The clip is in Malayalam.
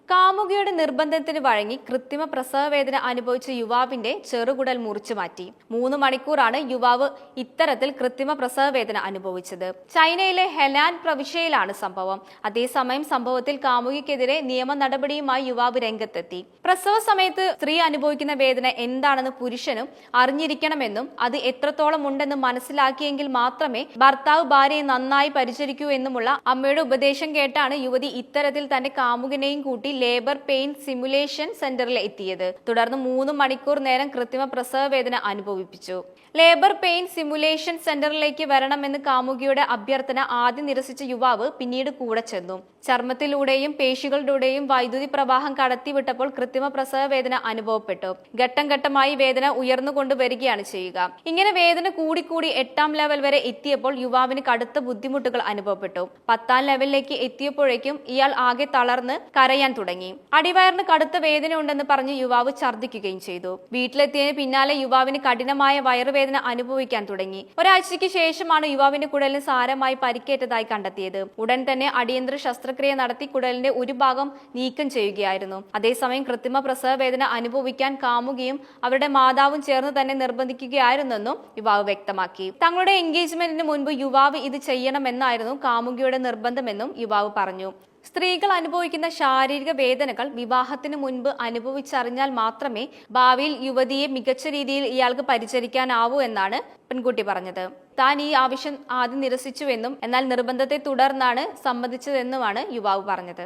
കാമുകിയുടെ നിർബന്ധത്തിന് വഴങ്ങി കൃത്രിമ പ്രസവവേദന അനുഭവിച്ച യുവാവിന്റെ ചെറുകുടൽ മുറിച്ചു മാറ്റി. 3 മണിക്കൂറാണ് യുവാവ് ഇത്തരത്തിൽ കൃത്രിമ പ്രസവവേദന അനുഭവിച്ചത്. ചൈനയിലെ ഹെനാൻ പ്രവിശ്യയിലാണ് സംഭവം. അതേസമയം സംഭവത്തിൽ കാമുകിക്കെതിരെ നിയമ നടപടിയുമായി യുവാവ് രംഗത്തെത്തി. പ്രസവ സമയത്ത് സ്ത്രീ അനുഭവിക്കുന്ന വേദന എന്താണെന്ന് പുരുഷനും അറിഞ്ഞിരിക്കണമെന്നും അത് എത്രത്തോളം ഉണ്ടെന്ന് മനസ്സിലാക്കിയെങ്കിൽ മാത്രമേ ഭർത്താവ് ഭാര്യയെ നന്നായി പരിചരിക്കൂ എന്നുമുള്ള അമ്മയുടെ ഉപദേശം കേട്ടാണ് യുവതി ഇത്തരത്തിൽ തന്റെ കാമുകനെയും കൂട്ടി ലേബർ പെയിൻ സിമുലേഷൻ സെന്ററിൽ എത്തിയത്. തുടർന്ന് 3 മണിക്കൂർ നേരം കൃത്രിമ പ്രസവ വേദന അനുഭവിപ്പിച്ചു. ലേബർ പെയിൻ സിമുലേഷൻ സെന്ററിലേക്ക് വരണമെന്ന് കാമുകിയുടെ അഭ്യർത്ഥന ആദ്യം നിരസിച്ച യുവാവ് പിന്നീട് കൂടെ ചെന്നു. ചർമ്മത്തിലൂടെയും പേശികളിലൂടെയും വൈദ്യുതി പ്രവാഹം കടത്തിവിട്ടപ്പോൾ കൃത്രിമ പ്രസവ വേദന അനുഭവപ്പെട്ടു. ഘട്ടം ഘട്ടമായി വേദന ഉയർന്നുകൊണ്ട് വരികയാണ് ചെയ്യുക. ഇങ്ങനെ വേദന കൂടിക്കൂടി 8ാം ലെവൽ വരെ എത്തിയപ്പോൾ യുവാവിന് കടുത്ത ബുദ്ധിമുട്ടുകൾ അനുഭവപ്പെട്ടു. 10ാം ലെവലിലേക്ക് എത്തിയപ്പോഴേക്കും ഇയാൾ ആകെ തളർന്ന് കരയാൻ തുടങ്ങി. അടിവയറിന് കടുത്ത വേദന ഉണ്ടെന്ന് പറഞ്ഞ് യുവാവ് ഛർദ്ദിക്കുകയും ചെയ്തു. വീട്ടിലെത്തിയതിന് പിന്നാലെ യുവാവിന് കഠിനമായ വയറുവേദന അനുഭവിക്കാൻ തുടങ്ങി. ഒരാഴ്ചയ്ക്ക് ശേഷമാണ് യുവാവിന്റെ കുടലിന് സാരമായി പരിക്കേറ്റതായി കണ്ടെത്തിയത്. ഉടൻ തന്നെ അടിയന്തര ശസ്ത്രക്രിയ നടത്തി കുടലിന്റെ ഒരു ഭാഗം നീക്കം ചെയ്യുകയായിരുന്നു. അതേസമയം കൃത്രിമ പ്രസവ വേദന അനുഭവിക്കാൻ കാമുകിയും അവരുടെ മാതാവും ചേർന്ന് തന്നെ നിർബന്ധിക്കുകയായിരുന്നെന്നും യുവാവ് വ്യക്തമാക്കി. തങ്ങളുടെ എൻഗേജ്മെന്റിന് മുൻപ് യുവാവ് ഇത് ചെയ്യണമെന്നായിരുന്നു കാമുകിയുടെ നിർബന്ധമെന്നും യുവാവ് പറഞ്ഞു. സ്ത്രീകൾ അനുഭവിക്കുന്ന ശാരീരിക വേദനകൾ വിവാഹത്തിന് മുൻപ് അനുഭവിച്ചറിഞ്ഞാൽ മാത്രമേ ഭാവിയിൽ യുവതിയെ മികച്ച രീതിയിൽ ഇയാൾക്ക് പരിചരിക്കാനാവൂ എന്നാണ് പെൺകുട്ടി പറഞ്ഞത്. താൻ ഈ ആവശ്യം ആദ്യം നിരസിച്ചുവെന്നും എന്നാൽ നിർബന്ധത്തെ തുടർന്നാണ് സമ്മതിച്ചതെന്നുമാണ് യുവാവ് പറഞ്ഞത്.